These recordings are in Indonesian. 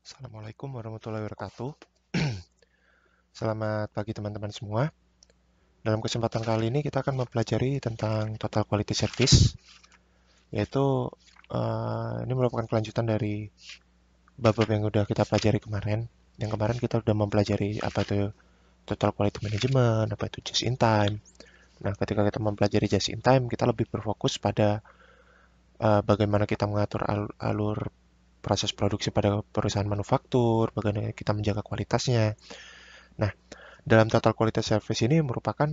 Assalamualaikum warahmatullahi wabarakatuh. Selamat pagi teman-teman semua. Dalam kesempatan kali ini kita akan mempelajari tentang Total Quality Service, yaitu ini merupakan kelanjutan dari bab-bab yang udah kita pelajari kemarin. Yang kemarin kita udah mempelajari apa itu Total Quality Management, apa itu Just in Time. Nah, ketika kita mempelajari Just in Time, kita lebih berfokus pada bagaimana kita mengatur alur proses produksi pada perusahaan manufaktur, bagaimana kita menjaga kualitasnya. Nah, dalam Total Quality Service ini merupakan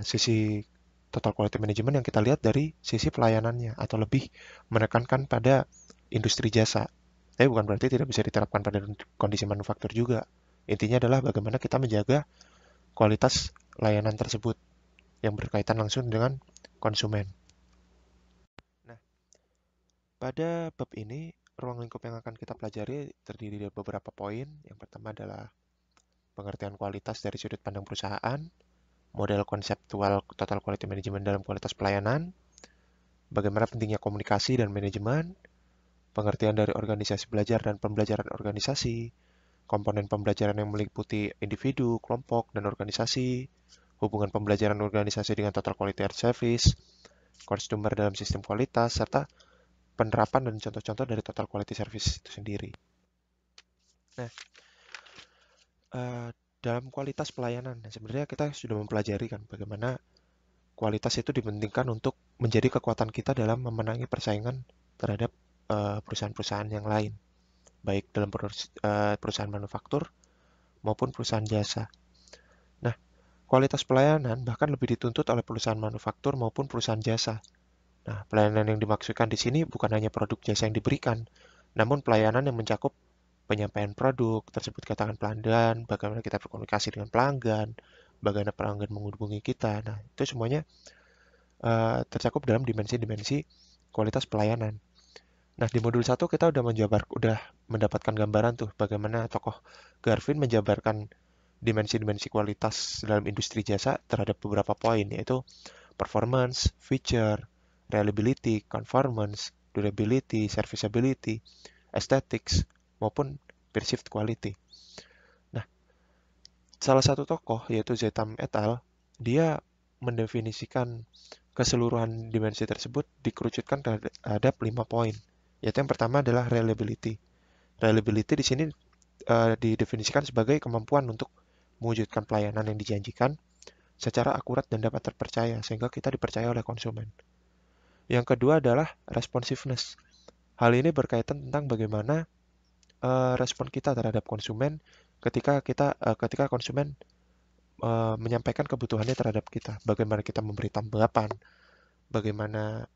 sisi Total Quality Management yang kita lihat dari sisi pelayanannya atau lebih menekankan pada industri jasa. Tapi bukan berarti tidak bisa diterapkan pada kondisi manufaktur juga. Intinya adalah bagaimana kita menjaga kualitas layanan tersebut yang berkaitan langsung dengan konsumen. Nah, pada bab ini, ruang lingkup yang akan kita pelajari terdiri dari beberapa poin. Yang pertama adalah pengertian kualitas dari sudut pandang perusahaan, model konseptual Total Quality Management dalam kualitas pelayanan, bagaimana pentingnya komunikasi dan manajemen, pengertian dari organisasi belajar dan pembelajaran organisasi, komponen pembelajaran yang meliputi individu, kelompok, dan organisasi, hubungan pembelajaran organisasi dengan Total Quality Service, customer dalam sistem kualitas, serta penerapan dan contoh-contoh dari Total Quality Service itu sendiri. Nah, dalam kualitas pelayanan, sebenarnya kita sudah mempelajari kan bagaimana kualitas itu dipentingkan untuk menjadi kekuatan kita dalam memenangi persaingan terhadap perusahaan-perusahaan yang lain, baik dalam perusahaan manufaktur maupun perusahaan jasa. Nah, kualitas pelayanan bahkan lebih dituntut oleh perusahaan manufaktur maupun perusahaan jasa. Nah, pelayanan yang dimaksudkan di sini bukan hanya produk jasa yang diberikan, namun pelayanan yang mencakup penyampaian produk tersebut ke tangan pelanggan, bagaimana kita berkomunikasi dengan pelanggan, bagaimana pelanggan menghubungi kita. Nah, itu semuanya tercakup dalam dimensi-dimensi kualitas pelayanan. Nah, di modul 1 kita udah mendapatkan gambaran tuh bagaimana tokoh Garvin menjabarkan dimensi-dimensi kualitas dalam industri jasa terhadap beberapa poin, yaitu performance, feature, reliability, conformance, durability, serviceability, aesthetics, maupun perceived quality. Nah, salah satu tokoh yaitu Zetam et al, dia mendefinisikan keseluruhan dimensi tersebut dikerucutkan terhadap 5 poin. Yaitu yang pertama adalah reliability. Reliability di sini didefinisikan sebagai kemampuan untuk mewujudkan pelayanan yang dijanjikan secara akurat dan dapat terpercaya sehingga kita dipercaya oleh konsumen. Yang kedua adalah responsiveness. Hal ini berkaitan tentang bagaimana respon kita terhadap konsumen ketika konsumen menyampaikan kebutuhannya terhadap kita. Bagaimana kita memberi tanggapan, bagaimana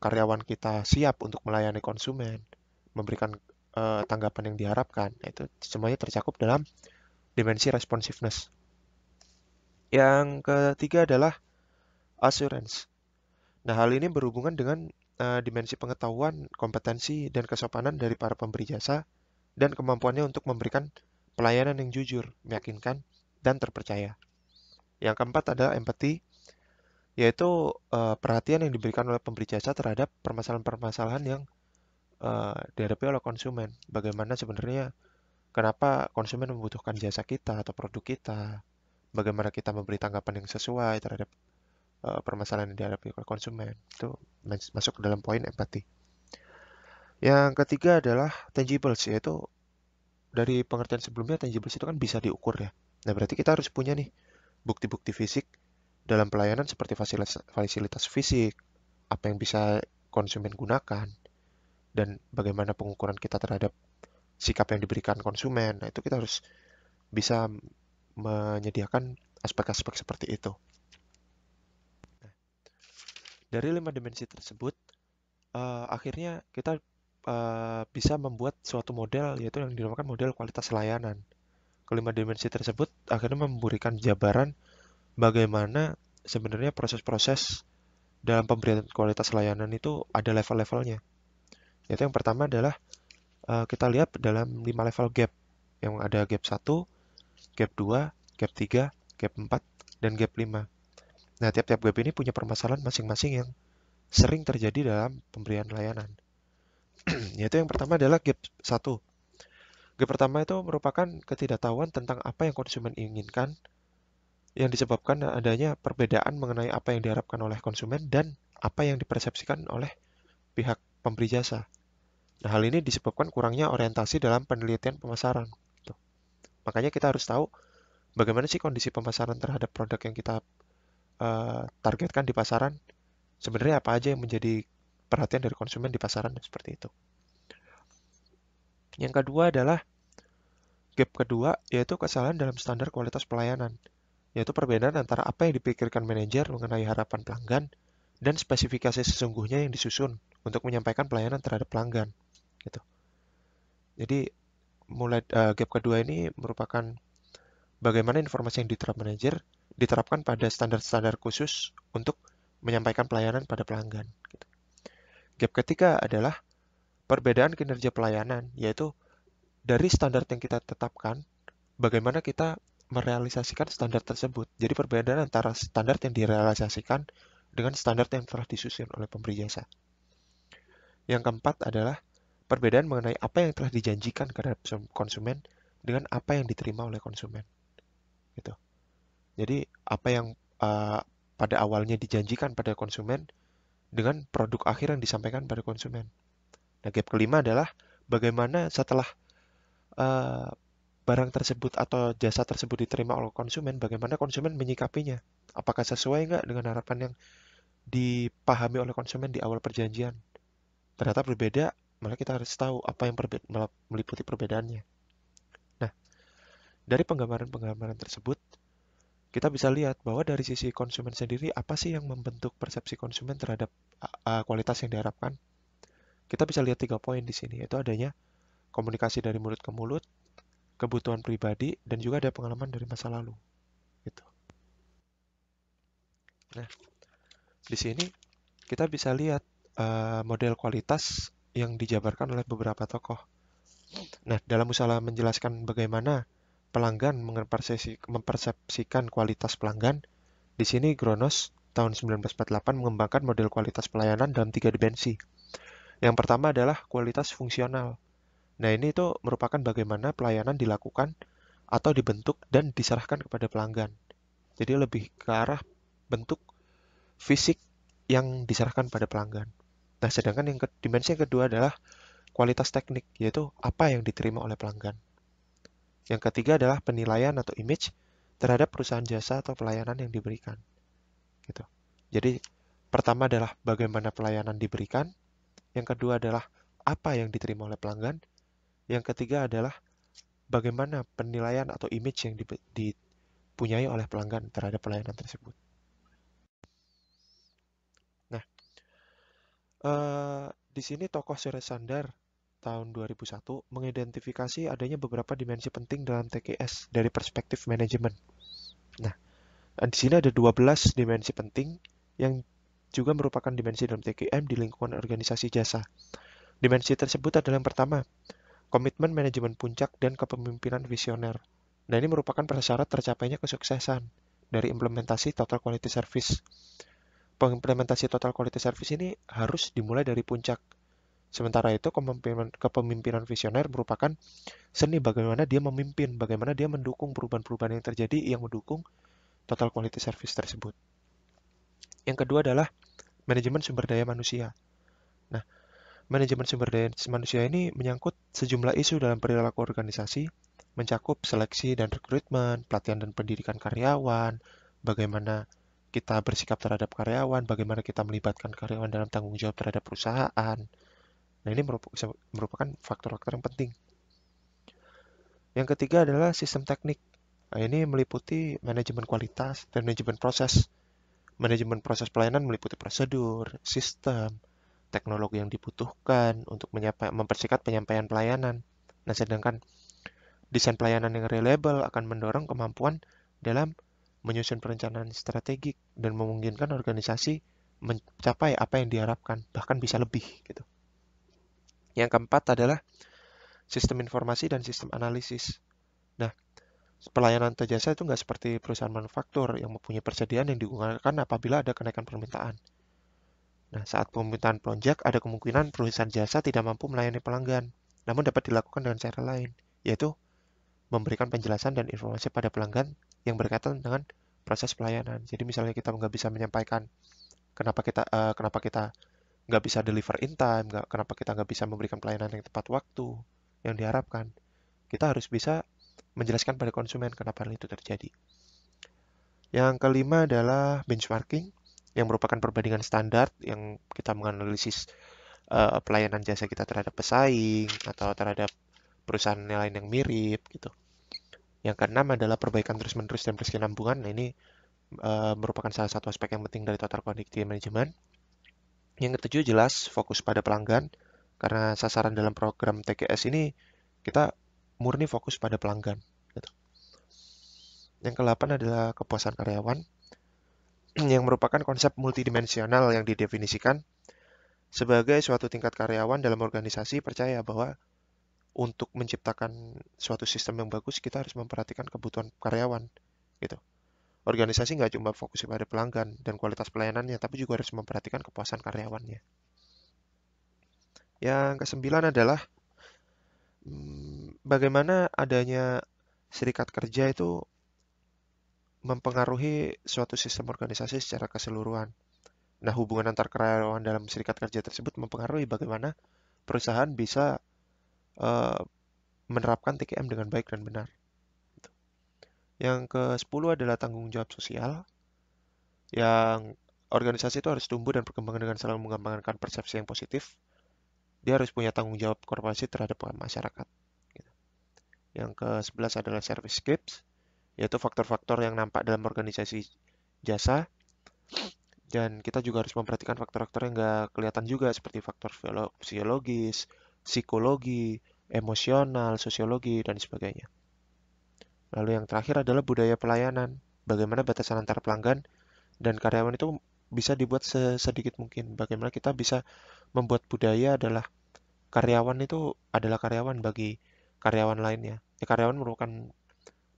karyawan kita siap untuk melayani konsumen, memberikan tanggapan yang diharapkan. Itu semuanya tercakup dalam dimensi responsiveness. Yang ketiga adalah assurance. Nah, hal ini berhubungan dengan dimensi pengetahuan, kompetensi, dan kesopanan dari para pemberi jasa dan kemampuannya untuk memberikan pelayanan yang jujur, meyakinkan, dan terpercaya. Yang keempat adalah empathy, yaitu perhatian yang diberikan oleh pemberi jasa terhadap permasalahan-permasalahan yang dihadapi oleh konsumen. Bagaimana sebenarnya, kenapa konsumen membutuhkan jasa kita atau produk kita, bagaimana kita memberi tanggapan yang sesuai terhadap permasalahan yang dihadapi oleh konsumen. Itu masuk ke dalam poin empati. Yang ketiga adalah tangibles, yaitu dari pengertian sebelumnya tangibles itu kan bisa diukur ya. Nah, berarti kita harus punya nih bukti-bukti fisik dalam pelayanan seperti fasilitas fisik, apa yang bisa konsumen gunakan, dan bagaimana pengukuran kita terhadap sikap yang diberikan konsumen. Nah, itu kita harus bisa menyediakan aspek-aspek seperti itu. Dari 5 dimensi tersebut, akhirnya kita bisa membuat suatu model, yaitu yang dinamakan model kualitas layanan. Kelima dimensi tersebut akhirnya memberikan jabaran bagaimana sebenarnya proses-proses dalam pemberian kualitas layanan itu ada level-levelnya. Yaitu yang pertama adalah kita lihat dalam 5 level gap. Yang ada gap 1, gap 2, gap 3, gap 4, dan gap 5. Nah, tiap-tiap gap ini punya permasalahan masing-masing yang sering terjadi dalam pemberian layanan. Yaitu yang pertama adalah gap 1. Gap pertama itu merupakan ketidaktahuan tentang apa yang konsumen inginkan yang disebabkan adanya perbedaan mengenai apa yang diharapkan oleh konsumen dan apa yang dipersepsikan oleh pihak pemberi jasa. Nah, hal ini disebabkan kurangnya orientasi dalam penelitian pemasaran. Tuh. Makanya kita harus tahu bagaimana sih kondisi pemasaran terhadap produk yang kita targetkan di pasaran. Sebenarnya apa aja yang menjadi perhatian dari konsumen di pasaran seperti itu. Yang kedua adalah gap kedua, yaitu kesalahan dalam standar kualitas pelayanan, yaitu perbedaan antara apa yang dipikirkan manajer mengenai harapan pelanggan dan spesifikasi sesungguhnya yang disusun untuk menyampaikan pelayanan terhadap pelanggan. Gitu. Jadi gap kedua ini merupakan bagaimana informasi yang diterapkan pada standar-standar khusus untuk menyampaikan pelayanan pada pelanggan. Gitu. Gap ketiga adalah perbedaan kinerja pelayanan, yaitu dari standar yang kita tetapkan, bagaimana kita merealisasikan standar tersebut. Jadi perbedaan antara standar yang direalisasikan dengan standar yang telah disusun oleh pemberi jasa. Yang keempat adalah perbedaan mengenai apa yang telah dijanjikan terhadap konsumen dengan apa yang diterima oleh konsumen. Gitu. Jadi apa yang uh, pada awalnya dijanjikan pada konsumen dengan produk akhir yang disampaikan pada konsumen. Nah, gap kelima adalah bagaimana setelah uh, barang tersebut atau jasa tersebut diterima oleh konsumen, bagaimana konsumen menyikapinya. Apakah sesuai nggak dengan harapan yang dipahami oleh konsumen di awal perjanjian? Ternyata berbeda, malah kita harus tahu apa yang meliputi perbedaannya. Nah, dari penggambaran-penggambaran tersebut, kita bisa lihat bahwa dari sisi konsumen sendiri, apa sih yang membentuk persepsi konsumen terhadap kualitas yang diharapkan? Kita bisa lihat 3 poin di sini, yaitu adanya komunikasi dari mulut ke mulut, kebutuhan pribadi, dan juga ada pengalaman dari masa lalu. Gitu. Nah, di sini kita bisa lihat model kualitas yang dijabarkan oleh beberapa tokoh. Nah, dalam usaha menjelaskan bagaimana pelanggan mempersepsikan kualitas pelanggan, di sini Gronos tahun 1948 mengembangkan model kualitas pelayanan dalam 3 dimensi. Yang pertama adalah kualitas fungsional. Nah, ini itu merupakan bagaimana pelayanan dilakukan atau dibentuk dan diserahkan kepada pelanggan. Jadi lebih ke arah bentuk fisik yang diserahkan pada pelanggan. Nah, sedangkan dimensi yang kedua adalah kualitas teknik, yaitu apa yang diterima oleh pelanggan. Yang ketiga adalah penilaian atau image terhadap perusahaan jasa atau pelayanan yang diberikan. Gitu. Jadi, pertama adalah bagaimana pelayanan diberikan, yang kedua adalah apa yang diterima oleh pelanggan, yang ketiga adalah bagaimana penilaian atau image yang dipunyai oleh pelanggan terhadap pelayanan tersebut. Nah, di sini tokoh Suresh Sandar tahun 2001 mengidentifikasi adanya beberapa dimensi penting dalam TKS dari perspektif manajemen. Nah, di sini ada 12 dimensi penting yang juga merupakan dimensi dalam TKM di lingkungan organisasi jasa. Dimensi tersebut adalah yang pertama, komitmen manajemen puncak dan kepemimpinan visioner. Nah, ini merupakan prasyarat tercapainya kesuksesan dari implementasi Total Quality Service. Pengimplementasi Total Quality Service ini harus dimulai dari puncak. Sementara itu, kepemimpinan visioner merupakan seni bagaimana dia memimpin, bagaimana dia mendukung perubahan-perubahan yang terjadi yang mendukung Total Quality Service tersebut. Yang kedua adalah manajemen sumber daya manusia. Nah, manajemen sumber daya manusia ini menyangkut sejumlah isu dalam perilaku organisasi, mencakup seleksi dan rekrutmen, pelatihan dan pendidikan karyawan, bagaimana kita bersikap terhadap karyawan, bagaimana kita melibatkan karyawan dalam tanggung jawab terhadap perusahaan. Nah, ini merupakan faktor-faktor yang penting. Yang ketiga adalah sistem teknik. Nah, ini meliputi manajemen kualitas dan manajemen proses. Manajemen proses pelayanan meliputi prosedur, sistem, teknologi yang dibutuhkan untuk mempercepat penyampaian pelayanan. Nah, sedangkan desain pelayanan yang reliable akan mendorong kemampuan dalam menyusun perencanaan strategik dan memungkinkan organisasi mencapai apa yang diharapkan, bahkan bisa lebih gitu. Yang keempat adalah sistem informasi dan sistem analisis. Nah, pelayanan jasa itu nggak seperti perusahaan manufaktur yang mempunyai persediaan yang digunakan apabila ada kenaikan permintaan. Nah, saat permintaan melonjak, ada kemungkinan perusahaan jasa tidak mampu melayani pelanggan, namun dapat dilakukan dengan cara lain, yaitu memberikan penjelasan dan informasi pada pelanggan yang berkaitan dengan proses pelayanan. Jadi misalnya kita nggak bisa menyampaikan kenapa kita nggak bisa deliver in time, kenapa kita nggak bisa memberikan pelayanan yang tepat waktu yang diharapkan. Kita harus bisa menjelaskan pada konsumen kenapa hal itu terjadi. Yang kelima adalah benchmarking, yang merupakan perbandingan standar yang kita menganalisis pelayanan jasa kita terhadap pesaing atau terhadap perusahaan lain yang mirip gitu. Yang keenam adalah perbaikan terus-menerus dan berkesinambungan. Nah, ini merupakan salah satu aspek yang penting dari total quality management. Yang ketujuh jelas fokus pada pelanggan, karena sasaran dalam program TQS ini kita murni fokus pada pelanggan. Gitu. Yang kedelapan adalah kepuasan karyawan, yang merupakan konsep multidimensional yang didefinisikan sebagai suatu tingkat karyawan dalam organisasi percaya bahwa untuk menciptakan suatu sistem yang bagus, kita harus memperhatikan kebutuhan karyawan. Gitu. Organisasi nggak cuma fokus pada pelanggan dan kualitas pelayanannya, tapi juga harus memperhatikan kepuasan karyawannya. Yang kesembilan adalah bagaimana adanya serikat kerja itu mempengaruhi suatu sistem organisasi secara keseluruhan. Nah, hubungan antar karyawan dalam serikat kerja tersebut mempengaruhi bagaimana perusahaan bisa uh, menerapkan TKM dengan baik dan benar. Yang ke-10 adalah tanggung jawab sosial, yang organisasi itu harus tumbuh dan berkembang dengan selalu mengembangkan persepsi yang positif. Dia harus punya tanggung jawab korporasi terhadap masyarakat. Gitu. Yang ke-11 adalah service gaps, yaitu faktor-faktor yang nampak dalam organisasi jasa. Dan kita juga harus memperhatikan faktor-faktor yang nggak kelihatan juga, seperti faktor fisiologis, psikologi, emosional, sosiologi, dan sebagainya. Lalu yang terakhir adalah budaya pelayanan. Bagaimana batasan antara pelanggan dan karyawan itu bisa dibuat sedikit mungkin. Bagaimana kita bisa membuat budaya adalah karyawan itu adalah karyawan bagi karyawan lainnya. Ya, karyawan merupakan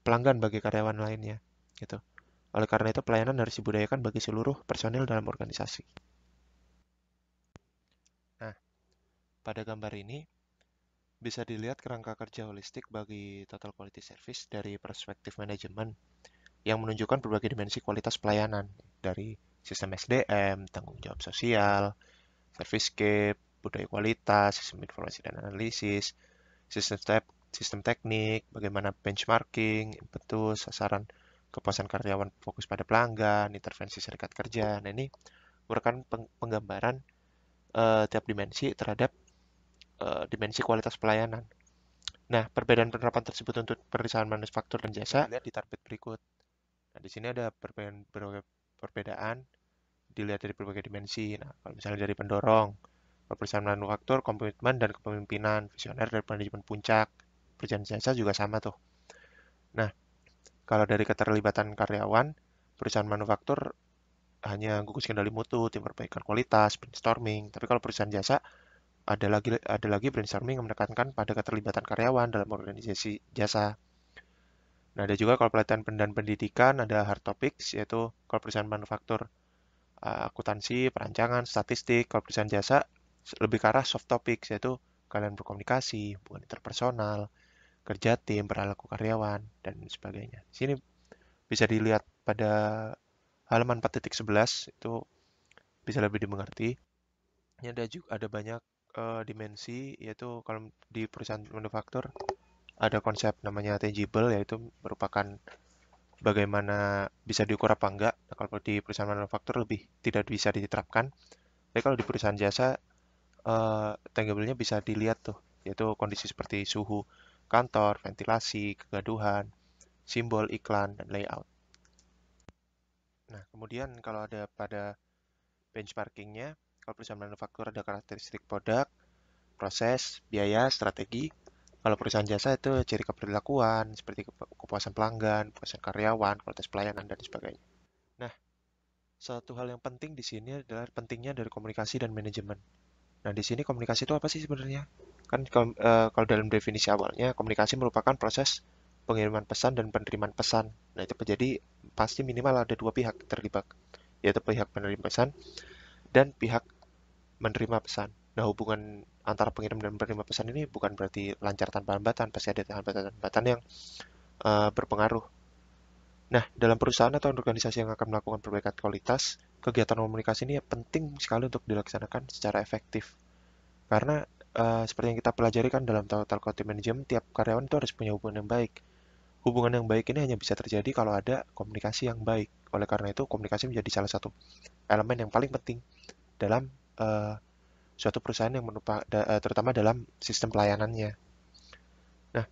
pelanggan bagi karyawan lainnya, gitu. Oleh karena itu, pelayanan harus dibudayakan bagi seluruh personil dalam organisasi. Nah, pada gambar ini bisa dilihat kerangka kerja holistik bagi total quality service dari perspektif manajemen yang menunjukkan berbagai dimensi kualitas pelayanan dari sistem SDM, tanggung jawab sosial, service scape, budaya kualitas, sistem informasi dan analisis, sistem step, sistem teknik, bagaimana benchmarking, impetus, sasaran kepuasan karyawan fokus pada pelanggan, intervensi serikat kerja. Nah, ini merupakan penggambaran tiap dimensi terhadap dimensi kualitas pelayanan. Nah, perbedaan penerapan tersebut untuk perusahaan manufaktur dan jasa dilihat di tabel berikut. Nah, di sini ada perbedaan dilihat dari berbagai dimensi. Nah, kalau misalnya dari pendorong, perusahaan manufaktur, komitmen dan kepemimpinan, visioner dan manajemen puncak. Perusahaan jasa juga sama tuh. Nah, kalau dari keterlibatan karyawan, perusahaan manufaktur hanya gugus kendali mutu, tim perbaikan kualitas, brainstorming. Tapi kalau perusahaan jasa, ada lagi brainstorming yang menekankan pada keterlibatan karyawan dalam organisasi jasa. Nah, ada juga kalau pelatihan dan pendidikan, ada hard topics, yaitu kalau perusahaan manufaktur, akuntansi, perancangan, statistik. Kalau perusahaan jasa, lebih ke arah soft topics, yaitu kalian berkomunikasi, hubungan interpersonal, kerja tim, perilaku karyawan, dan sebagainya. Di sini bisa dilihat pada halaman 4.11, itu bisa lebih dimengerti. Ini ada banyak dimensi, yaitu kalau di perusahaan manufaktur ada konsep namanya tangible, yaitu merupakan bagaimana bisa diukur apa enggak. Nah, kalau di perusahaan manufaktur lebih tidak bisa diterapkan. Tapi kalau di perusahaan jasa, tangible-nya bisa dilihat tuh, yaitu kondisi seperti suhu kantor, ventilasi, kegaduhan, simbol iklan, dan layout. Nah, kemudian kalau ada pada benchmarkingnya, kalau perusahaan manufaktur ada karakteristik produk, proses, biaya, strategi. Kalau perusahaan jasa itu ciri keperilakuan, seperti kepuasan pelanggan, kepuasan karyawan, kualitas pelayanan, dan sebagainya. Nah, satu hal yang penting di sini adalah pentingnya dari komunikasi dan manajemen. Nah, di sini komunikasi itu apa sih sebenarnya? Kan kalau dalam definisi awalnya, komunikasi merupakan proses pengiriman pesan dan penerimaan pesan. Nah, itu jadi pasti minimal ada dua pihak terlibat, yaitu pihak penerima pesan dan pihak menerima pesan. Nah, hubungan antara pengirim dan penerima pesan ini bukan berarti lancar tanpa hambatan, pasti ada hambatan-hambatan yang berpengaruh. Nah, dalam perusahaan atau organisasi yang akan melakukan perbaikan kualitas, kegiatan komunikasi ini penting sekali untuk dilaksanakan secara efektif. Karena seperti yang kita pelajari kan dalam total quality management, tiap karyawan itu harus punya hubungan yang baik. Hubungan yang baik ini hanya bisa terjadi kalau ada komunikasi yang baik. Oleh karena itu, komunikasi menjadi salah satu elemen yang paling penting dalam uh, suatu perusahaan yang terutama dalam sistem pelayanannya. Nah,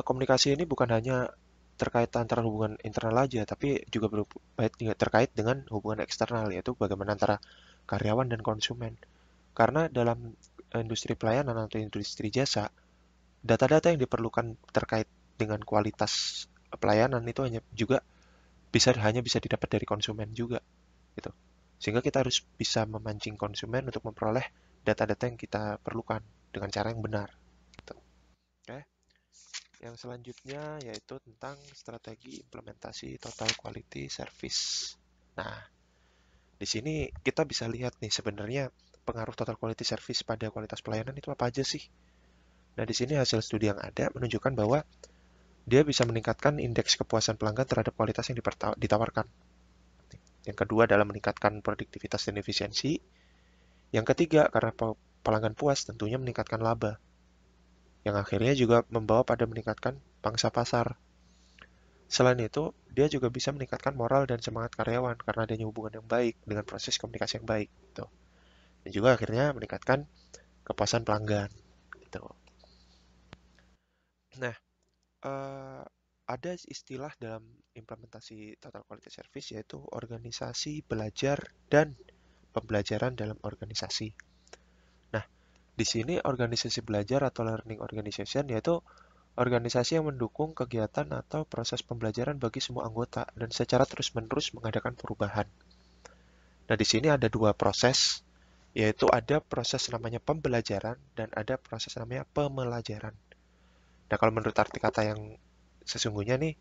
komunikasi ini bukan hanya terkait antara hubungan internal aja, tapi juga terkait dengan hubungan eksternal, yaitu bagaimana antara karyawan dan konsumen. Karena dalam industri pelayanan atau industri jasa, data-data yang diperlukan terkait dengan kualitas pelayanan itu hanya bisa didapat dari konsumen juga, gitu. Sehingga kita harus bisa memancing konsumen untuk memperoleh data-data yang kita perlukan dengan cara yang benar, gitu. Oke. Yang selanjutnya yaitu tentang strategi implementasi total quality service. Nah, di sini kita bisa lihat nih sebenarnya pengaruh total quality service pada kualitas pelayanan itu apa aja sih? Nah, di sini hasil studi yang ada menunjukkan bahwa dia bisa meningkatkan indeks kepuasan pelanggan terhadap kualitas yang ditawarkan. Yang kedua adalah meningkatkan produktivitas dan efisiensi. Yang ketiga, karena pelanggan puas tentunya meningkatkan laba. Yang akhirnya juga membawa pada meningkatkan pangsa pasar. Selain itu, dia juga bisa meningkatkan moral dan semangat karyawan karena adanya hubungan yang baik dengan proses komunikasi yang baik. Gitu. Dan juga akhirnya meningkatkan kepuasan pelanggan. Gitu. Nah, ada istilah dalam implementasi total quality service yaitu organisasi belajar dan pembelajaran dalam organisasi. Nah, di sini organisasi belajar atau learning organization yaitu organisasi yang mendukung kegiatan atau proses pembelajaran bagi semua anggota dan secara terus-menerus mengadakan perubahan. Nah, di sini ada dua proses, yaitu ada proses namanya pembelajaran dan ada proses namanya pemelajaran. Nah, kalau menurut arti kata yang sesungguhnya nih,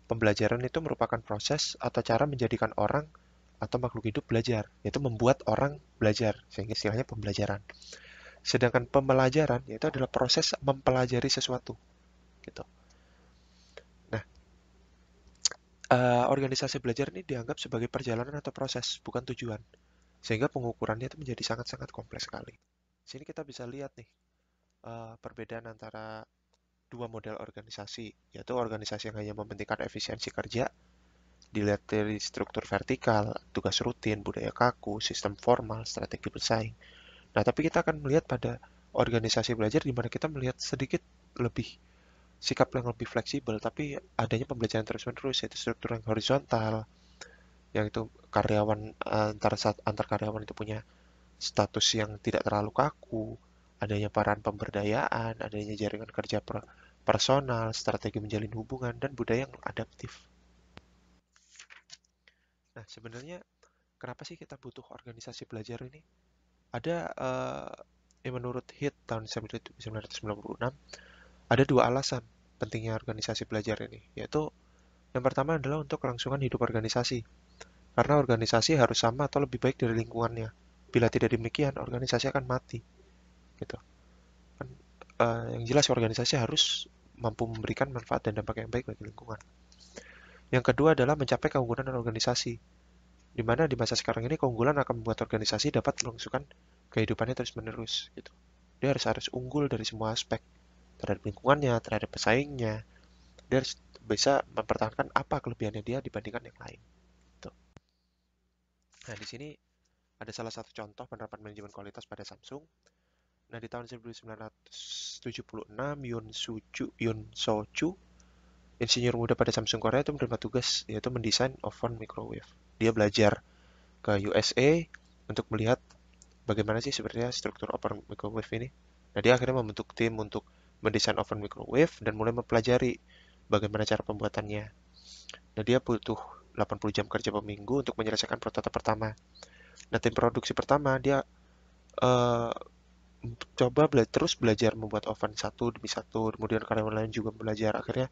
pembelajaran itu merupakan proses atau cara menjadikan orang atau makhluk hidup belajar, yaitu membuat orang belajar, sehingga istilahnya pembelajaran. Sedangkan pembelajaran yaitu adalah proses mempelajari sesuatu, gitu. Nah, organisasi belajar ini dianggap sebagai perjalanan atau proses, bukan tujuan, sehingga pengukurannya itu menjadi sangat-sangat kompleks sekali. Sini kita bisa lihat nih perbedaan antara dua model organisasi, yaitu organisasi yang hanya mementingkan efisiensi kerja, dilihat dari struktur vertikal, tugas rutin, budaya kaku, sistem formal, strategi bersaing. Nah, tapi kita akan melihat pada organisasi belajar di mana kita melihat sedikit lebih sikap yang lebih fleksibel, tapi adanya pembelajaran terus-menerus, yaitu struktur yang horizontal, yang itu karyawan antar karyawan itu punya status yang tidak terlalu kaku, adanya peran pemberdayaan, adanya jaringan kerja personal, strategi menjalin hubungan, dan budaya yang adaptif. Nah, sebenarnya kenapa sih kita butuh organisasi belajar ini? Ada menurut HIT tahun 1996, ada dua alasan pentingnya organisasi belajar ini, yaitu yang pertama adalah untuk kelangsungan hidup organisasi, karena organisasi harus sama atau lebih baik dari lingkungannya. Bila tidak demikian, organisasi akan mati. Gitu. Kan, yang jelas organisasi harus mampu memberikan manfaat dan dampak yang baik bagi lingkungan. Yang kedua adalah mencapai keunggulan organisasi, di mana di masa sekarang ini keunggulan akan membuat organisasi dapat melangsungkan kehidupannya terus-menerus. Gitu. Dia harus unggul dari semua aspek, terhadap lingkungannya, terhadap pesaingnya. Dia harus bisa mempertahankan apa kelebihannya dia dibandingkan yang lain. Gitu. Nah, di sini ada salah satu contoh penerapan manajemen kualitas pada Samsung. Nah, di tahun 1976, Yun So Chu, insinyur muda pada Samsung Korea itu menerima tugas yaitu mendesain oven microwave. Dia belajar ke USA untuk melihat bagaimana sih sebenarnya struktur oven microwave ini. Nah, dia akhirnya membentuk tim untuk mendesain oven microwave dan mulai mempelajari bagaimana cara pembuatannya. Nah, dia butuh 80 jam kerja per minggu untuk menyelesaikan prototipe pertama. Nah, tim produksi pertama dia uh, coba terus belajar membuat oven satu demi satu, kemudian karyawan lain juga belajar. Akhirnya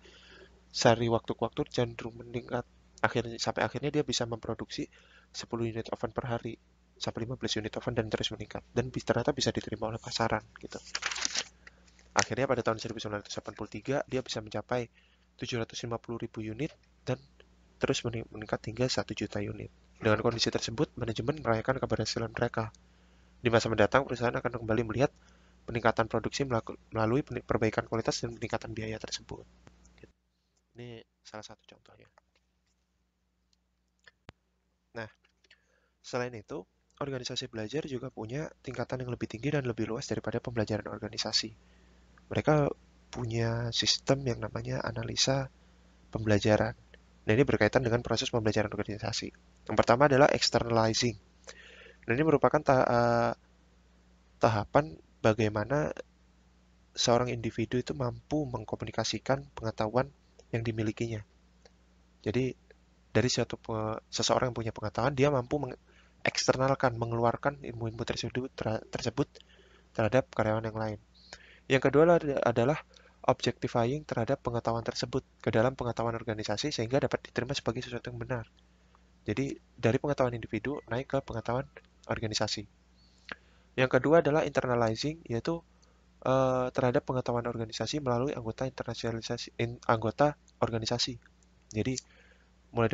sehari waktu ke waktu cenderung meningkat. Sampai akhirnya dia bisa memproduksi 10 unit oven per hari. sampai 15 unit oven dan terus meningkat. Dan ternyata bisa diterima oleh pasaran gitu. Akhirnya pada tahun 1983 dia bisa mencapai 750.000 unit dan terus meningkat hingga 1 juta unit. Dengan kondisi tersebut, manajemen merayakan keberhasilan mereka. Di masa mendatang, perusahaan akan kembali melihat peningkatan produksi melalui perbaikan kualitas dan peningkatan biaya tersebut. Ini salah satu contohnya. Nah, selain itu, organisasi belajar juga punya tingkatan yang lebih tinggi dan lebih luas daripada pembelajaran organisasi. Mereka punya sistem yang namanya analisa pembelajaran. Nah, ini berkaitan dengan proses pembelajaran organisasi. Yang pertama adalah externalizing. Nah, ini merupakan tahapan bagaimana seorang individu itu mampu mengkomunikasikan pengetahuan yang dimilikinya. Jadi, dari seseorang yang punya pengetahuan, dia mampu mengeksternalkan, mengeluarkan ilmu-ilmu tersebut terhadap karyawan yang lain. Yang kedua adalah objectifying terhadap pengetahuan tersebut ke dalam pengetahuan organisasi sehingga dapat diterima sebagai sesuatu yang benar. Jadi dari pengetahuan individu naik ke pengetahuan organisasi. Yang kedua adalah internalizing, yaitu terhadap pengetahuan organisasi melalui anggota organisasi. Jadi mulai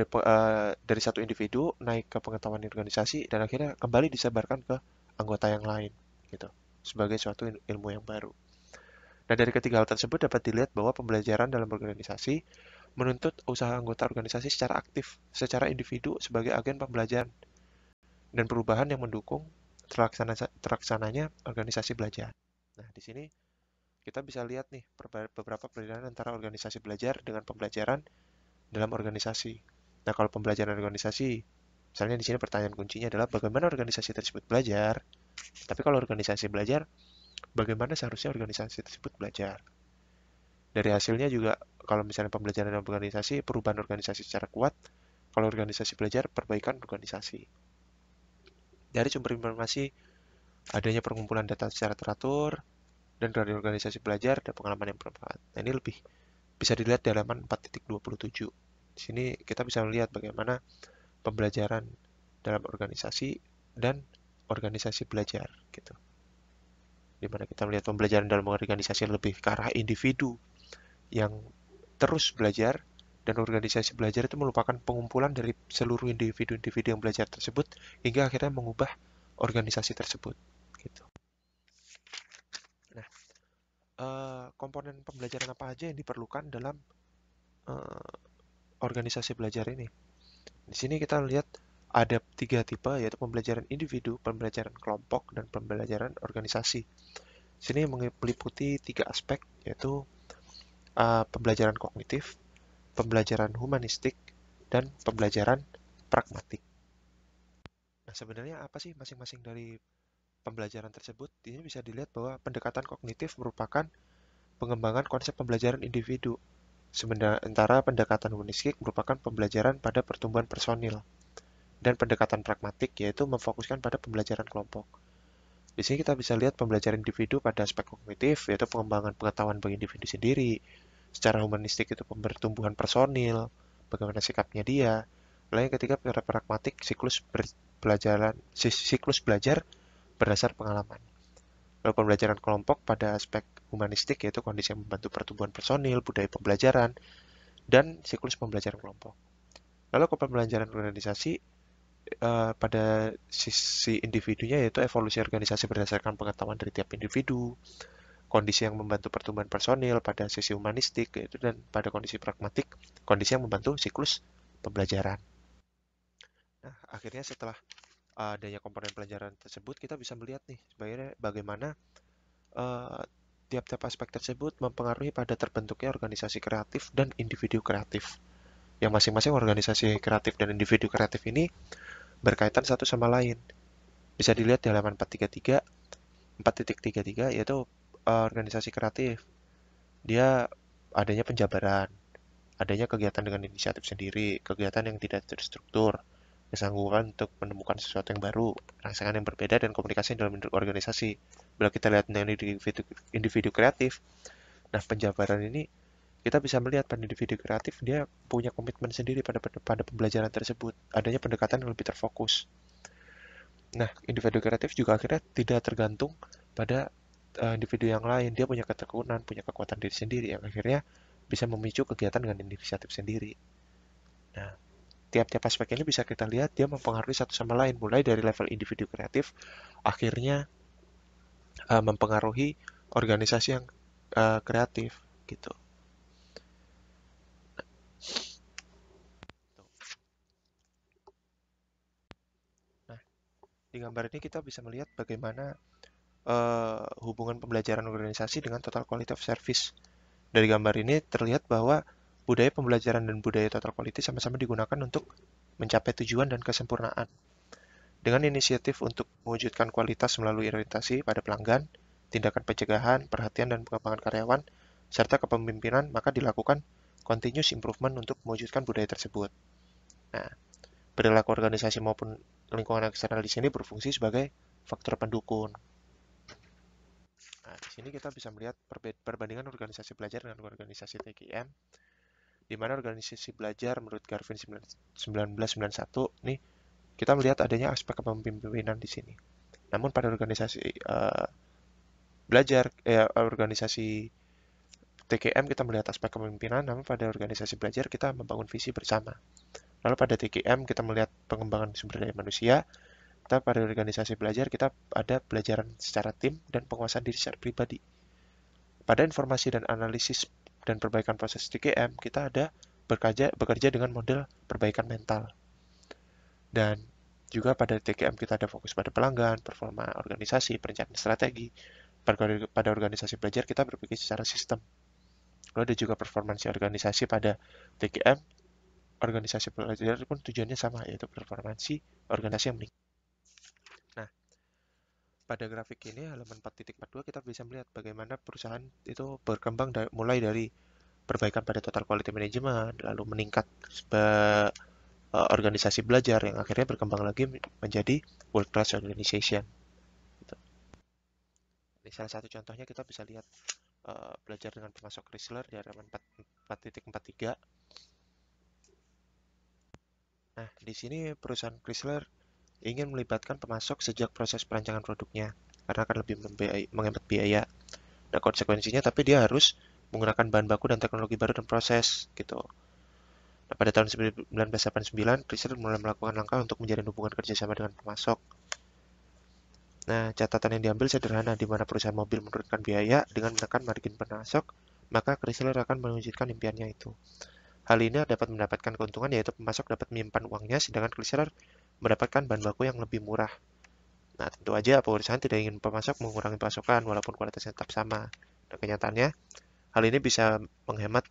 dari satu individu naik ke pengetahuan organisasi dan akhirnya kembali disebarkan ke anggota yang lain gitu sebagai suatu ilmu yang baru. Nah, dari ketiga hal tersebut dapat dilihat bahwa pembelajaran dalam organisasi menuntut usaha anggota organisasi secara aktif, secara individu sebagai agen pembelajaran dan perubahan yang mendukung terlaksananya organisasi belajar. Nah, di sini kita bisa lihat nih beberapa perbedaan antara organisasi belajar dengan pembelajaran dalam organisasi. Nah, kalau pembelajaran organisasi, misalnya di sini pertanyaan kuncinya adalah bagaimana organisasi tersebut belajar. Tapi kalau organisasi belajar, bagaimana seharusnya organisasi tersebut belajar. Dari hasilnya juga, kalau misalnya pembelajaran dalam organisasi, perubahan organisasi secara kuat. Kalau organisasi belajar, perbaikan organisasi. Dari sumber informasi, adanya pengumpulan data secara teratur, dan dari organisasi belajar, ada pengalaman yang bermanfaat. Nah, ini lebih bisa dilihat di halaman 4.27. Di sini kita bisa melihat bagaimana pembelajaran dalam organisasi dan organisasi belajar gitu. Dimana kita melihat pembelajaran dalam organisasi lebih ke arah individu yang terus belajar dan organisasi belajar itu merupakan pengumpulan dari seluruh individu-individu yang belajar tersebut hingga akhirnya mengubah organisasi tersebut gitu. Nah, komponen pembelajaran apa aja yang diperlukan dalam uh, organisasi belajar ini? Di sini kita lihat ada 3 tipe, yaitu pembelajaran individu, pembelajaran kelompok, dan pembelajaran organisasi. Sini meliputi 3 aspek, yaitu pembelajaran kognitif, pembelajaran humanistik, dan pembelajaran pragmatik. Nah, sebenarnya apa sih masing-masing dari pembelajaran tersebut? Ini bisa dilihat bahwa pendekatan kognitif merupakan pengembangan konsep pembelajaran individu, sementara pendekatan humanistik merupakan pembelajaran pada pertumbuhan personil, dan pendekatan pragmatik yaitu memfokuskan pada pembelajaran kelompok. Di sini kita bisa lihat pembelajaran individu pada aspek kognitif, yaitu pengembangan pengetahuan bagi individu sendiri. Secara humanistik itu pertumbuhan personil, bagaimana sikapnya dia. Lalu yang ketiga, secara pragmatik, siklus belajar berdasar pengalaman. Lalu pembelajaran kelompok pada aspek humanistik, yaitu kondisi yang membantu pertumbuhan personil, budaya pembelajaran, dan siklus pembelajaran kelompok. Lalu pembelajaran organisasi pada sisi individunya, yaitu evolusi organisasi berdasarkan pengetahuan dari tiap individu, kondisi yang membantu pertumbuhan personil pada sisi humanistik, yaitu dan pada kondisi pragmatik, kondisi yang membantu siklus pembelajaran. Nah, akhirnya setelah adanya komponen pelajaran tersebut, kita bisa melihat nih bagaimana uh, tiap-tiap aspek tersebut mempengaruhi pada terbentuknya organisasi kreatif dan individu kreatif. Yang masing-masing organisasi kreatif dan individu kreatif ini berkaitan satu sama lain. Bisa dilihat di halaman 4.33, yaitu organisasi kreatif. Dia adanya penjabaran, adanya kegiatan dengan inisiatif sendiri, kegiatan yang tidak terstruktur, kesanggupan untuk menemukan sesuatu yang baru, rangsangan yang berbeda, dan komunikasi dalam organisasi. Bila kita lihat dengan individu kreatif, nah penjabaran ini kita bisa melihat pada individu kreatif dia punya komitmen sendiri pada pembelajaran tersebut, adanya pendekatan yang lebih terfokus. Nah, individu kreatif juga akhirnya tidak tergantung pada individu yang lain. Dia punya ketekunan, punya kekuatan diri sendiri yang akhirnya bisa memicu kegiatan dengan inisiatif sendiri. Nah, tiap-tiap aspek ini bisa kita lihat dia mempengaruhi satu sama lain, mulai dari level individu kreatif, akhirnya mempengaruhi organisasi yang kreatif gitu. Nah, di gambar ini kita bisa melihat bagaimana hubungan pembelajaran organisasi dengan total quality of service. Dari gambar ini terlihat bahwa budaya pembelajaran dan budaya total quality sama-sama digunakan untuk mencapai tujuan dan kesempurnaan. Dengan inisiatif untuk mewujudkan kualitas melalui orientasi pada pelanggan, tindakan pencegahan, perhatian dan pengembangan karyawan, serta kepemimpinan, maka dilakukan continuous improvement untuk mewujudkan budaya tersebut. Nah, perilaku organisasi maupun lingkungan eksternal di sini berfungsi sebagai faktor pendukung. Nah, di sini kita bisa melihat perbandingan organisasi belajar dengan organisasi TKM, di mana organisasi belajar menurut Garvin 1991 nih kita melihat adanya aspek kepemimpinan di sini. Namun pada organisasi organisasi TKM kita melihat aspek kepemimpinan, namun pada organisasi belajar kita membangun visi bersama. Lalu pada TKM kita melihat pengembangan sumber daya manusia, kita pada organisasi belajar kita ada pelajaran secara tim dan penguasaan diri secara pribadi. Pada informasi dan analisis dan perbaikan proses TKM, kita ada bekerja dengan model perbaikan mental. Dan juga pada TKM kita ada fokus pada pelanggan, performa organisasi, perencanaan strategi. Pada organisasi belajar kita berpikir secara sistem. Lalu ada juga performansi organisasi pada TKM. Organisasi belajar pun tujuannya sama, yaitu performansi organisasi yang meningkat. Nah, pada grafik ini halaman 4.42 kita bisa melihat bagaimana perusahaan itu berkembang mulai dari perbaikan pada total quality management, lalu meningkat organisasi belajar yang akhirnya berkembang lagi menjadi world class organization. Gitu. Ini salah satu contohnya kita bisa lihat belajar dengan pemasok Chrysler di halaman 4.43. Nah, di sini perusahaan Chrysler ingin melibatkan pemasok sejak proses perancangan produknya karena akan lebih menghemat biaya. Nah, konsekuensinya tapi dia harus menggunakan bahan baku dan teknologi baru dan proses gitu. Nah, pada tahun 1989, Chrysler mulai melakukan langkah untuk menjalin hubungan kerjasama dengan pemasok. Nah, catatan yang diambil sederhana, di mana perusahaan mobil menurunkan biaya dengan menekan margin pemasok, maka Chrysler akan mewujudkan impiannya itu. Hal ini dapat mendapatkan keuntungan yaitu pemasok dapat menyimpan uangnya, sedangkan Chrysler mendapatkan bahan baku yang lebih murah. Nah, tentu aja perusahaan tidak ingin pemasok mengurangi pasokan walaupun kualitasnya tetap sama. Nah, kenyataannya, hal ini bisa menghemat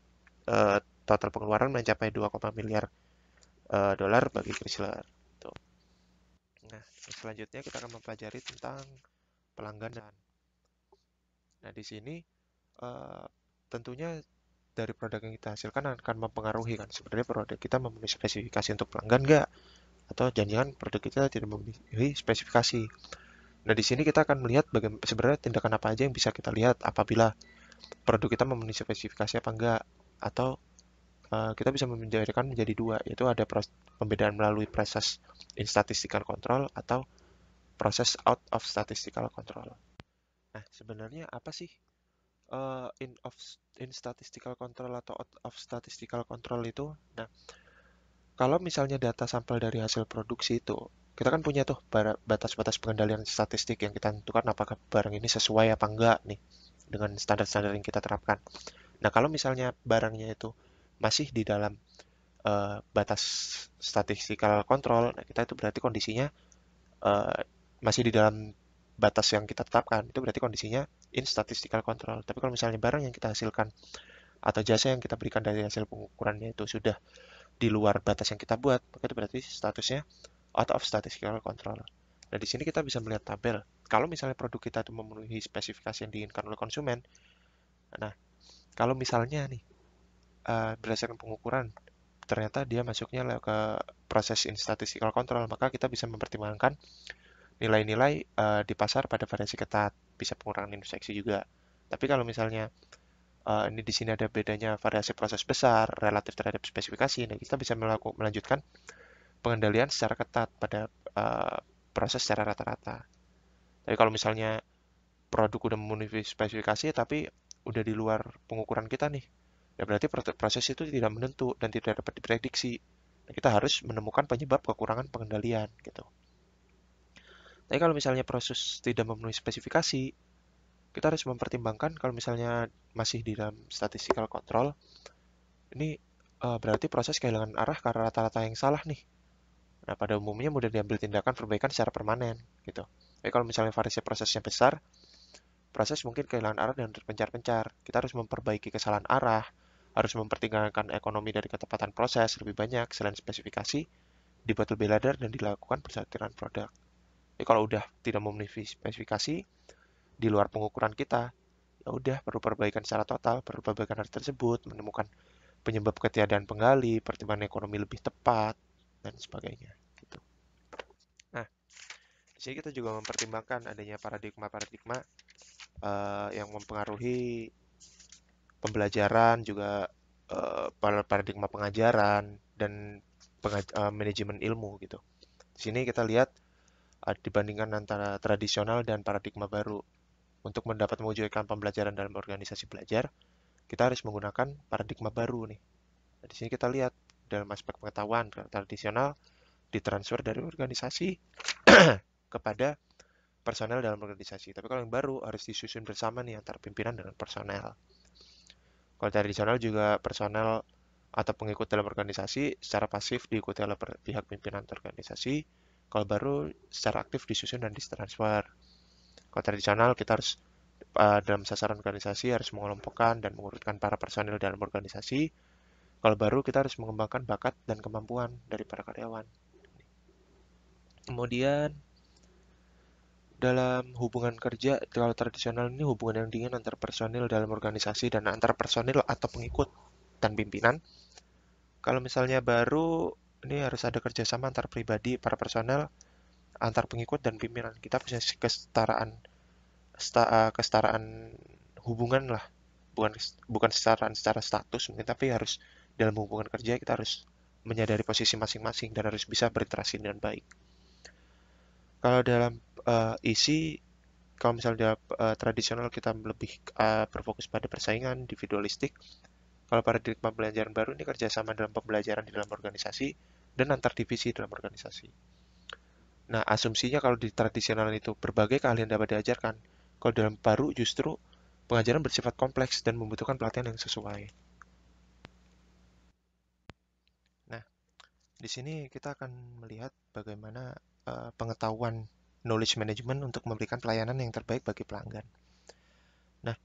total pengeluaran mencapai 2, miliar dolar bagi Chrysler. Tuh. Nah, selanjutnya kita akan mempelajari tentang pelanggan. Nah, di sini uh, tentunya dari produk yang kita hasilkan akan mempengaruhi kan sebenarnya produk kita memenuhi spesifikasi untuk pelanggan nggak, atau jangan-jangan produk kita tidak memenuhi spesifikasi. Nah, di sini kita akan melihat bagaimana sebenarnya tindakan apa aja yang bisa kita lihat apabila produk kita memenuhi spesifikasi apa enggak, atau kita bisa membedakan menjadi dua, yaitu ada pembedaan melalui proses in statistical control atau proses out of statistical control. Nah, sebenarnya apa sih uh, in of in statistical control atau out of statistical control itu? Nah, kalau misalnya data sampel dari hasil produksi itu, kita kan punya tuh batas-batas pengendalian statistik yang kita tentukan apakah barang ini sesuai apa enggak nih dengan standar-standar yang kita terapkan. Nah, kalau misalnya barangnya itu masih di dalam batas statistical control, nah kita itu berarti kondisinya uh, masih di dalam batas yang kita tetapkan. Itu berarti kondisinya in statistical control. Tapi kalau misalnya barang yang kita hasilkan atau jasa yang kita berikan dari hasil pengukurannya itu sudah di luar batas yang kita buat, maka itu berarti statusnya out of statistical control. Nah, di sini kita bisa melihat tabel. Kalau misalnya produk kita itu memenuhi spesifikasi yang diinginkan oleh konsumen, nah, kalau misalnya nih, berdasarkan pengukuran, ternyata dia masuknya ke proses in statistical control, maka kita bisa mempertimbangkan nilai-nilai di pasar pada variasi ketat, bisa pengurangan introspeksi juga. Tapi kalau misalnya ini di sini ada bedanya variasi proses besar relatif terhadap spesifikasi, nah kita bisa melanjutkan pengendalian secara ketat pada uh, proses secara rata-rata. Tapi kalau misalnya produk udah memenuhi spesifikasi tapi udah di luar pengukuran kita nih, ya berarti proses itu tidak menentu dan tidak dapat diprediksi. Nah, kita harus menemukan penyebab kekurangan pengendalian gitu. Tapi kalau misalnya proses tidak memenuhi spesifikasi, kita harus mempertimbangkan kalau misalnya masih di dalam statistical control, ini berarti proses kehilangan arah karena rata-rata yang salah nih. Nah, pada umumnya mudah diambil tindakan perbaikan secara permanen gitu. Tapi kalau misalnya variasi prosesnya besar, proses mungkin kehilangan arah dan terpencar-pencar. Kita harus memperbaiki kesalahan arah, harus mempertimbangkan ekonomi dari ketepatan proses lebih banyak selain spesifikasi, dibuat lebih ladar dan dilakukan persatuan produk. Jadi kalau udah tidak memenuhi spesifikasi di luar pengukuran kita, ya udah perlu perbaikan secara total, perlu perbaikan hal tersebut, menemukan penyebab ketiadaan penggali, pertimbangan ekonomi lebih tepat, dan sebagainya. Gitu. Nah, di sini kita juga mempertimbangkan adanya paradigma-paradigma yang mempengaruhi pembelajaran, juga paradigma pengajaran, dan manajemen ilmu gitu. Di sini kita lihat dibandingkan antara tradisional dan paradigma baru. Untuk mendapat mewujudkan pembelajaran dalam organisasi belajar, kita harus menggunakan paradigma baru nih. Nah, di sini kita lihat dalam aspek pengetahuan tradisional ditransfer dari organisasi kepada personel dalam organisasi. Tapi kalau yang baru harus disusun bersama nih antara pimpinan dengan personel. Kalau tradisional juga personel atau pengikut dalam organisasi secara pasif diikuti oleh pihak pimpinan organisasi. Kalau baru secara aktif disusun dan ditransfer. Kalau tradisional kita harus dalam sasaran organisasi harus mengelompokkan dan mengurutkan para personil dalam organisasi. Kalau baru kita harus mengembangkan bakat dan kemampuan dari para karyawan. Kemudian dalam hubungan kerja, kalau tradisional ini hubungan yang dingin antar personil dalam organisasi dan antar personil atau pengikut dan pimpinan. Kalau misalnya baru, ini harus ada kerjasama antar pribadi, para personel, antar pengikut dan pimpinan. Kita punya kesetaraan hubungan lah, bukan bukan kesetaraan secara status mungkin, tapi harus dalam hubungan kerja kita harus menyadari posisi masing-masing dan harus bisa berinteraksi dengan baik. Kalau dalam isi, kalau misalnya tradisional kita lebih berfokus pada persaingan individualistik. Kalau paradigma pembelajaran baru ini kerjasama dalam pembelajaran di dalam organisasi dan antar divisi dalam organisasi. Nah, asumsinya kalau di tradisional itu berbagai keahlian dapat diajarkan. Kalau dalam baru justru pengajaran bersifat kompleks dan membutuhkan pelatihan yang sesuai. Nah, di sini kita akan melihat bagaimana pengetahuan knowledge management untuk memberikan pelayanan yang terbaik bagi pelanggan. Nah,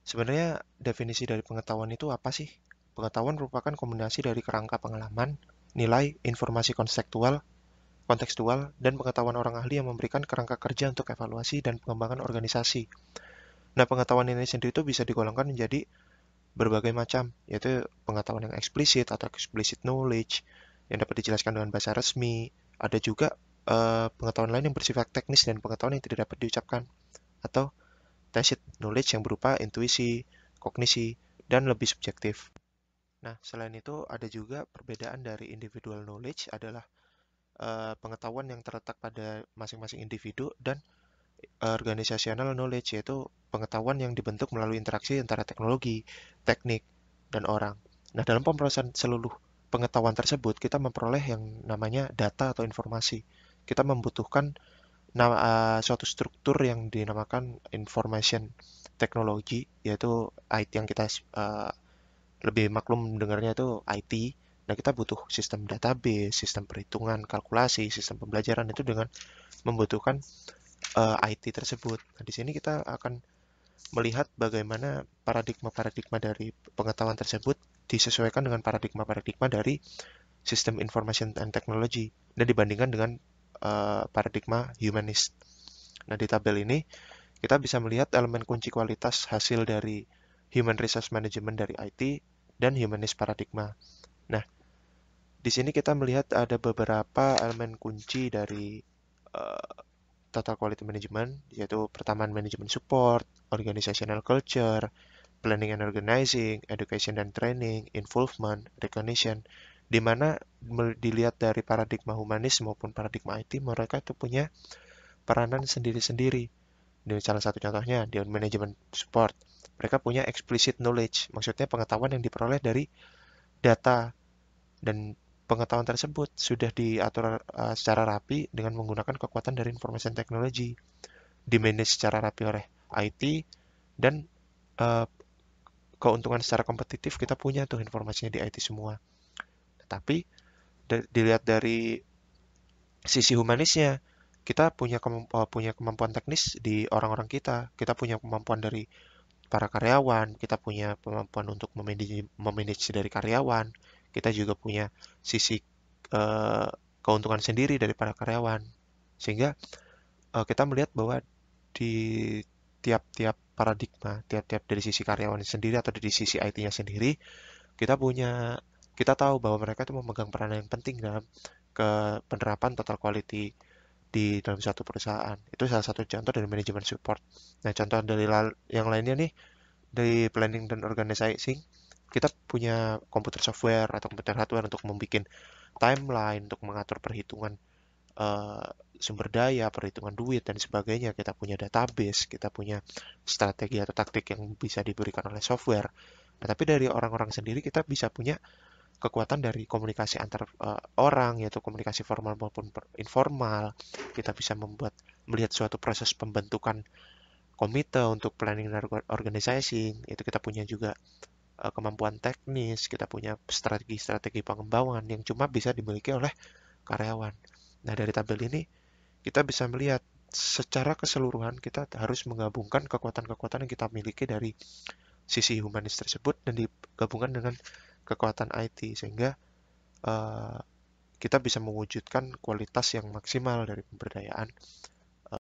sebenarnya definisi dari pengetahuan itu apa sih? Pengetahuan merupakan kombinasi dari kerangka pengalaman, nilai, informasi kontekstual, dan pengetahuan orang ahli yang memberikan kerangka kerja untuk evaluasi dan pengembangan organisasi. Nah, pengetahuan ini sendiri itu bisa digolongkan menjadi berbagai macam, yaitu pengetahuan yang eksplisit atau explicit knowledge, yang dapat dijelaskan dengan bahasa resmi. Ada juga pengetahuan lain yang bersifat teknis dan pengetahuan yang tidak dapat diucapkan, atau tacit knowledge yang berupa intuisi, kognisi, dan lebih subjektif. Nah, selain itu ada juga perbedaan dari individual knowledge adalah pengetahuan yang terletak pada masing-masing individu dan organizational knowledge yaitu pengetahuan yang dibentuk melalui interaksi antara teknologi, teknik, dan orang. Nah, dalam pemrosesan seluruh pengetahuan tersebut, kita memperoleh yang namanya data atau informasi. Kita membutuhkan suatu struktur yang dinamakan information technology, yaitu IT yang kita lebih maklum dengarnya itu IT. Nah, kita butuh sistem database, sistem perhitungan, kalkulasi, sistem pembelajaran itu dengan membutuhkan IT tersebut. Nah, di sini kita akan melihat bagaimana paradigma-paradigma dari pengetahuan tersebut disesuaikan dengan paradigma-paradigma dari sistem information and technology dan dibandingkan dengan paradigma humanist. Nah, di tabel ini kita bisa melihat elemen kunci kualitas hasil dari human resource management dari IT dan humanist paradigma. Nah, di sini kita melihat ada beberapa elemen kunci dari total quality management, yaitu pertama manajemen support, organizational culture, planning and organizing, education and training, involvement, recognition, di mana dilihat dari paradigma humanis maupun paradigma IT, mereka itu punya peranan sendiri-sendiri. Di salah satu contohnya di manajemen support, mereka punya explicit knowledge, maksudnya pengetahuan yang diperoleh dari data, dan pengetahuan tersebut sudah diatur secara rapi dengan menggunakan kekuatan dari information technology, di-manage secara rapi oleh IT, dan uh, keuntungan secara kompetitif kita punya tuh informasinya di IT semua. Tapi dilihat dari sisi humanisnya, kita punya kemampuan teknis di orang-orang kita. Kita punya kemampuan dari para karyawan, kita punya kemampuan untuk memanage dari karyawan, kita juga punya sisi eh, keuntungan sendiri dari para karyawan. Sehingga kita melihat bahwa di tiap-tiap paradigma, tiap-tiap dari sisi karyawan sendiri atau dari sisi IT-nya sendiri, kita tahu bahwa mereka itu memegang peranan yang penting dalam penerapan total quality di dalam satu perusahaan. Itu salah satu contoh dari manajemen support. Nah, contoh dari yang lainnya nih, dari planning dan organizing, kita punya komputer software atau komputer hardware untuk membuat timeline, untuk mengatur perhitungan eh, sumber daya, perhitungan duit, dan sebagainya. Kita punya database, kita punya strategi atau taktik yang bisa diberikan oleh software. Nah, tapi dari orang-orang sendiri kita bisa punya kekuatan dari komunikasi antar orang, yaitu komunikasi formal maupun informal. Kita bisa melihat suatu proses pembentukan komite untuk planning dan organizing. Itu kita punya juga kemampuan teknis, kita punya strategi-strategi pengembangan yang cuma bisa dimiliki oleh karyawan. Nah, dari tabel ini kita bisa melihat secara keseluruhan kita harus menggabungkan kekuatan-kekuatan yang kita miliki dari sisi humanis tersebut dan digabungkan dengan kekuatan IT, sehingga uh, kita bisa mewujudkan kualitas yang maksimal dari pemberdayaan